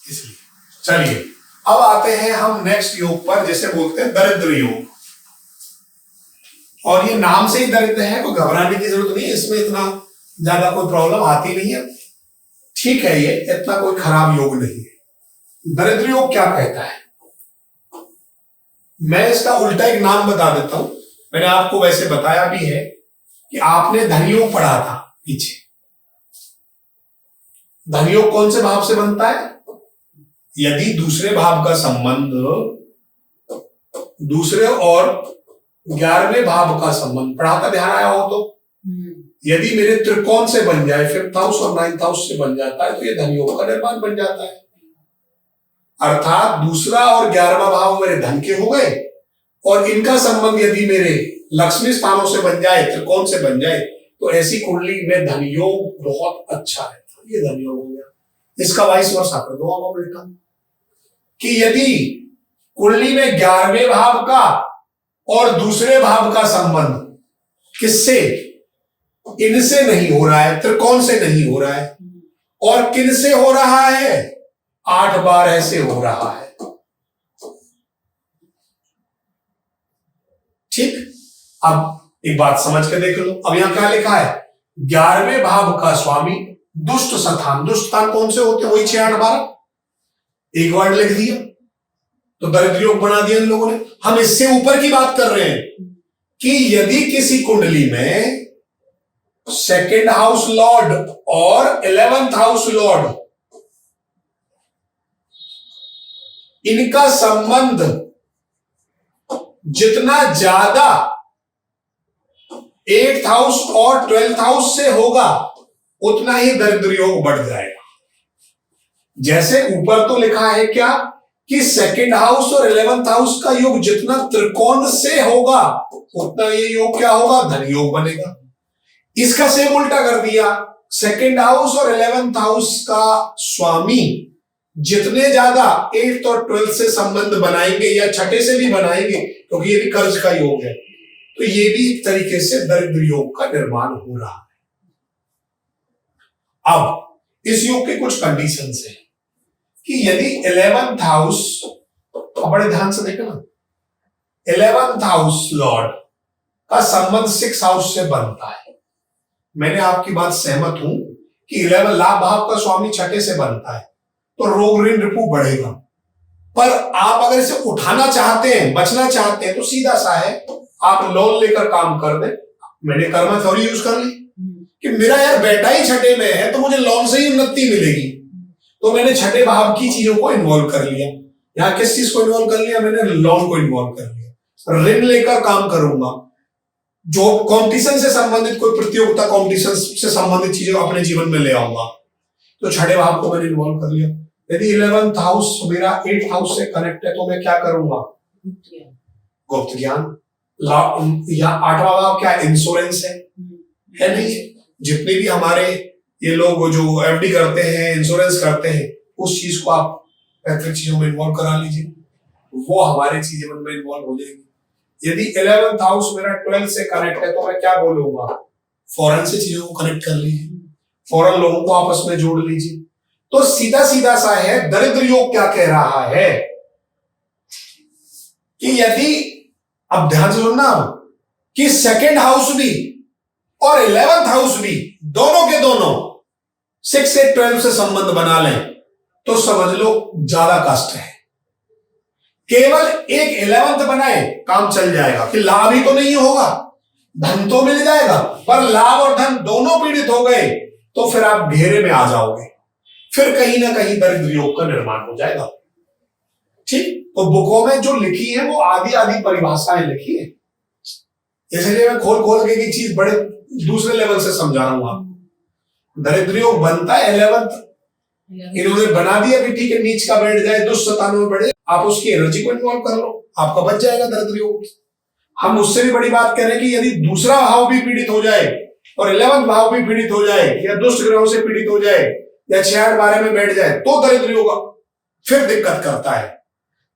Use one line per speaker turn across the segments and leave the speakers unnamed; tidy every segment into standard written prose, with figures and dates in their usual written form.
इसलिए चलिए अब आते हैं हम नेक्स्ट योग पर, जैसे बोलते हैं दरिद्र योग। और ये नाम से ही दरिद्र है, कोई घबराने की जरूरत नहीं है, इसमें इतना ज्यादा कोई प्रॉब्लम आती नहीं है, ठीक है, ये इतना कोई खराब योग नहीं है। दरिद्र योग क्या कहता है, मैं इसका उल्टा एक नाम बता देता हूं। मैंने आपको वैसे बताया भी है कि आपने धन योग पढ़ा था पीछे। धन योग कौन से भाव से बनता है, यदि दूसरे भाव का संबंध दूसरे और 11वें भाव का संबंध पढ़ा था, ध्यान आया हो तो, यदि मेरे त्रिकोण से बन जाए, 5th हाउस और 9th हाउस से बन जाता है, तो ये धन योग का निर्माण बन जाता है। अर्थात दूसरा और 11वां भाव मेरे धन के हो गए, और इनका संबंध यदि मेरे लक्ष्मी स्थानों से बन जाए, त्रिकोण से बन जाए, तो ऐसी कुंडली में धन योग बहुत अच्छा है। ये धन योग हो गया। इसका वाइस वर्सा कर दो आप उल्टा, कि यदि कुंडली में 11वें भाव का और दूसरे भाव का संबंध किससे, इनसे नहीं हो रहा है, त्रिकोण से नहीं हो रहा है, और किनसे हो रहा है, 8 बार ऐसे हो रहा है, ठीक। अब एक बात समझ के देख लो, अब यहां क्या लिखा है, 11वें भाव का स्वामी दुष्ट स्थान, दुष्ट स्थान कौन से होते हैं, वही 6, 8, 12, एक वर्ड लिख दिया तो दरिद्र योग बना दिया इन लोगों ने। हम इससे ऊपर की बात कर रहे हैं कि यदि किसी कुंडली में 2nd हाउस लॉर्ड और 11th हाउस लॉर्ड, इनका संबंध जितना ज्यादा 8th हाउस और 12th हाउस से होगा, उतना ही दरिद्र योग बढ़ जाएगा। जैसे ऊपर तो लिखा है क्या कि 2nd हाउस और 11th हाउस का योग जितना त्रिकोण से होगा, उतना ये योग क्या होगा, धन योग बनेगा। इसका सेम उल्टा कर दिया, 2nd हाउस और 11th हाउस का स्वामी जितने ज्यादा 8th और 12th से संबंध बनाएंगे, या छठे से भी बनाएंगे, क्योंकि ये भी कर्ज का योग है, तो ये भी एक तरीके से दरिद्र योग का निर्माण हो रहा है। अब इस योग के कुछ कंडीशंस हैं कि यदि 11th हाउस, बड़े ध्यान से देखना, 11th हाउस लॉर्ड का संबंध 6th हाउस से बनता है, मैंने आपकी बात सहमत हूं कि 11 लाभ भाव का स्वामी छठे से बनता है, तो रोग ऋण रिपू बढ़ेगा। पर आप अगर इसे उठाना चाहते हैं, बचना चाहते हैं, तो सीधा सा है, आप लोन लेकर काम कर दें। मैंने कर्मा थ्योरी यूज कर ली कि मेरा यार बेटा ही छठे में है, तो मुझे लोन से ही उन्नति मिलेगी, तो मैंने छठे भाव की चीजों को इन्वॉल्व कर लिया। यहां किस चीज को इन्वॉल्व कर लिया, मैंने लोन को इन्वॉल्व कर लिया, ऋण लेकर काम करूंगा, जो कंपटीशन से संबंधित कोई प्रतियोगिता, कंपटीशन से संबंधित चीजें अपने जीवन में ले आऊंगा, तो छठे भाव को मैंने इन्वॉल्व कर लिया। यदि 11th हाउस मेरा 8th हाउस से कनेक्ट है, तो मैं क्या करूंगा, गुप्त ज्ञान, या 8वां भाव क्या इंश्योरेंस है नहीं, जितने भी हमारे ये लोग जो एफडी करते हैं, इंश्योरेंस करते हैं, उस चीज को आप पैतृक चीजों में इन्वॉल्व करा लीजिए, वो हमारे जीवन में इन्वॉल्व हो जाएगी। यदि 11th हाउस मेरा 12th से कनेक्ट है, तो मैं क्या बोलूंगा, फॉरेन से चीजों को कनेक्ट कर लीजिए, फॉरेन लोगों को आपस में जोड़ लीजिए। तो सीधा सीधा सा है, दरिद्र योग क्या कह रहा है कि यदि, अब ध्यान से सुनना, कि 2nd हाउस भी और 11th हाउस भी, दोनों के दोनों 6 से 12 से संबंध बना लें, तो समझ लो ज्यादा कष्ट है। केवल एक 11th बनाए, काम चल जाएगा, कि लाभ ही तो नहीं होगा, धन तो मिल जाएगा, पर लाभ और धन दोनों पीड़ित हो गए, तो फिर आप घेरे में आ जाओगे, फिर कहीं ना कहीं दरिद्र योग का निर्माण हो जाएगा, ठीक। तो बुकों में जो लिखी है वो आधी आधी परिभाषाएं लिखी है, इसलिए मैं खोल खोल के एक चीज बड़े दूसरे लेवल से समझा रहा हूं आपको। दरिद्र योग बनता है 11th, इन्होंने बना दिया कि ठीक है, नीच का बैठ जाए, दुष्ट स्थानों में बढ़े, आप उसकी एनर्जी को इन्वॉल्व कर लो, आपका बच जाएगा दरिद्र योग। हम उससे भी बड़ी बात कह रहे हैं कि यदि दूसरा भाव भी पीड़ित हो जाए और 11th भाव भी पीड़ित हो जाए, या दुष्ट ग्रहों से पीड़ित हो जाए, या 6, 8, 12 में बैठ जाए, तो दरिद्र योग फिर दिक्कत करता है।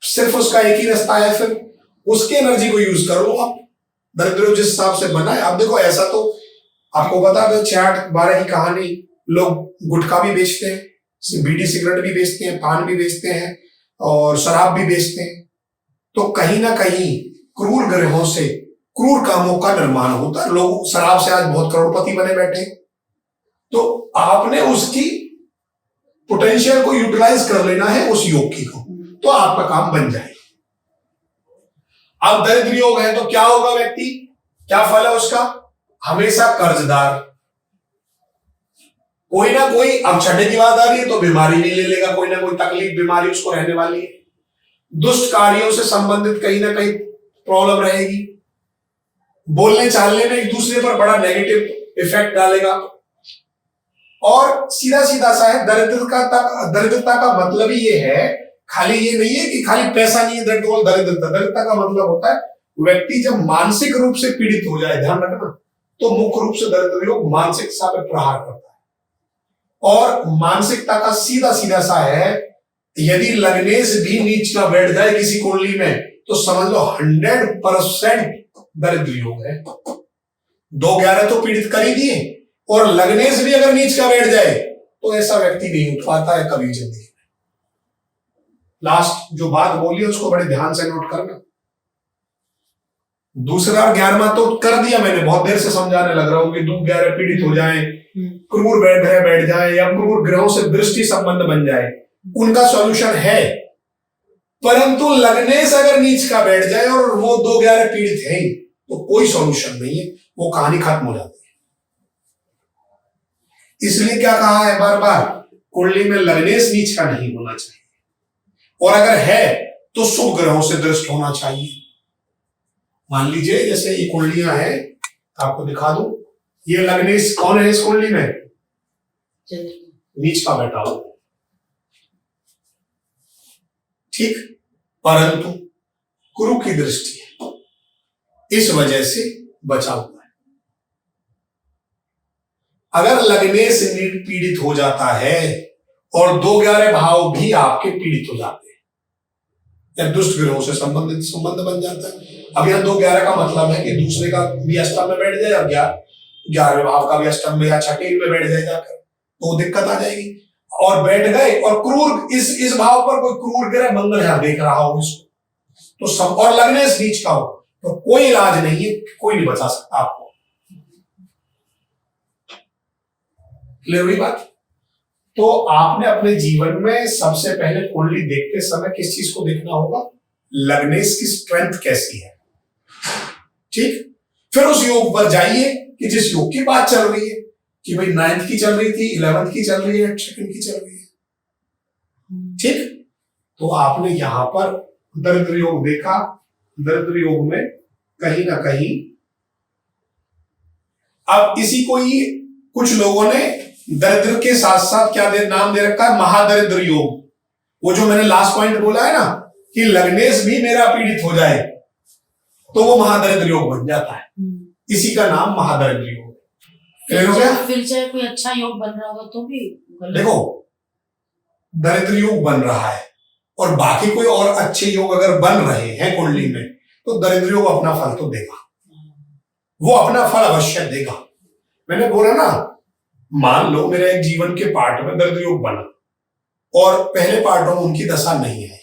सिर्फ उसका एक ही रास्ता है, फिर उसकी एनर्जी को यूज कर लो आप, दरिद्र योग जिस हिसाब से बना है। अब देखो, ऐसा तो आपको बता दो, 6, 8, 12 की कहानी, लोग गुटखा भी बेचते हैं, बीड़ी सिगरेट भी बेचते हैं, पान भी बेचते हैं और शराब भी बेचते हैं। तो कहीं ना कहीं क्रूर ग्रहों से क्रूर कामों का निर्माण होता है। लोग शराब से आज बहुत करोड़पति बने बैठे। तो आपने उसकी पोटेंशियल को यूटिलाइज कर लेना है, उस योग की को, तो आपका काम बन जाए। अब दरिद्र योग है तो क्या होगा व्यक्ति, क्या फल है उसका? हमेशा कर्जदार। कोई ना कोई, अब छठे की बात आ रही है तो बीमारी नहीं ले लेगा, कोई ना कोई तकलीफ बीमारी उसको रहने वाली है। दुष्ट कार्यों से संबंधित कहीं ना कहीं प्रॉब्लम रहेगी। बोलने चालने में एक दूसरे पर बड़ा नेगेटिव इफेक्ट डालेगा। और सीधा सीधा सा है, दरिद्रता का मतलब ही ये है, खाली ये नहीं है कि खाली पैसा नहीं है दरिद्रता का मतलब होता है व्यक्ति जब मानसिक रूप से पीड़ित हो जाए, ध्यान रखना, तो मुख्य रूप से दरिद्र योग मानसिकता पे प्रहार करता है। और मानसिकता का सीधा सीधा सा है, यदि लग्नेश भी नीच का बैठ जाए किसी कुंडली में तो समझ लो 100% दरिद्र योग है। 2-11 तो पीड़ित कर ही दिए, और लग्नेश भी अगर नीच का बैठ जाए तो ऐसा व्यक्ति नहीं उठ पाता है कभी जिंदगी में। लास्ट जो बात बोली उसको बड़े ध्यान से नोट करना। दूसरा 11वां तो कर दिया मैंने, बहुत देर से समझाने लग रहा हूं कि 2-11 पीड़ित हो जाए, क्रूर बैठ जाए या क्रूर ग्रहों से दृष्टि संबंध बन जाए, उनका सॉल्यूशन है। परंतु लग्नेश अगर नीच का बैठ जाए और वो 2-11 पीड़ित है ही, तो कोई सॉल्यूशन नहीं है, वो कहानी खत्म हो जाती है। इसलिए क्या कहा है बार बार, कुंडली में लग्नेश नीच का नहीं होना चाहिए, और अगर है तो शुभ ग्रहों से दृष्ट होना चाहिए। मान लीजिए जैसे ये कुंडलियां हैं, आपको दिखा दूं, ये लग्नेश कौन है इस कुंडली में? नीच का बैठा हो, ठीक, परंतु गुरु की दृष्टि है, इस वजह से बचा हुआ है। अगर लग्नेश पीड़ित हो जाता है और 2-11 भाव भी आपके पीड़ित हो जाते हैं या दुष्ट ग्रहों से संबंधित संबंध बन जाता है। अब यहां 2-11 का मतलब है कि दूसरे का भी अष्टम में बैठ जाए और 11वें भाव का भी अष्टम में या छठे में बैठ जाए जाकर, तो दिक्कत आ जाएगी। और बैठ गए और क्रूर इस भाव पर कोई क्रूर ग्रह मंगल यहां देख रहा हो इसको, तो सब, और लग्नेश नीच का हो, तो कोई इलाज नहीं है, कोई नहीं बचा सकता आपको। क्लियर हुई बात? तो आपने अपने जीवन में सबसे पहले कुंडली देखते समय किस चीज को देखना होगा? लग्नेश की स्ट्रेंथ कैसी है, ठीक। फिर उस योग पर जाइए कि जिस योग की बात चल रही है, कि भाई 9th की चल रही थी, 11th की चल रही है, 2nd की चल रही है, ठीक। तो आपने यहां पर दरिद्र योग देखा। दरिद्र योग में कहीं ना कहीं अब इसी को ही कुछ लोगों ने दरिद्र के साथ साथ क्या नाम दे रखा है? महादरिद्र योग। वो जो मैंने लास्ट पॉइंट बोला है ना कि लग्नेश भी मेरा पीड़ित हो जाए तो वो महादरिद्र योग बन जाता है, इसी का नाम महादरिद्र योग।
फिर चाहे कोई अच्छा योग बन रहा होगा तो भी
देखो, दरिद्र योग बन रहा है और बाकी कोई और अच्छे योग अगर बन रहे हैं कुंडली में, तो दरिद्र योग अपना फल तो देगा, वो अपना फल अवश्य देगा। मैंने बोला ना, मान लो मेरे एक जीवन के पार्ट में दरिद्र योग बना और पहले पार्टों में उनकी दशा नहीं आई,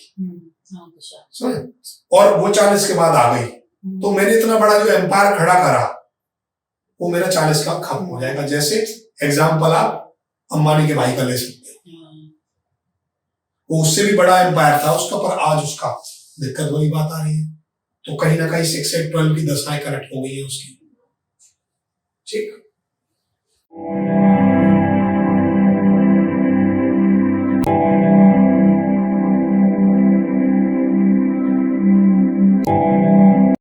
और वो 40 के बाद आ गई, तो मैंने इतना बड़ा जो एम्पायर खड़ा करा वो मेरा 40 का खत्म हो जाएगा। जैसे एग्जाम्पल आप अंबानी के भाई का ले सकते हैं, वो उससे भी बड़ा एम्पायर था उसका, पर आज उसका दिक्कत वही बात आ रही है। तो कहीं ना कहीं 6 से 12 की दशाएं कनेक्ट हो गई है उसकी, ठीक।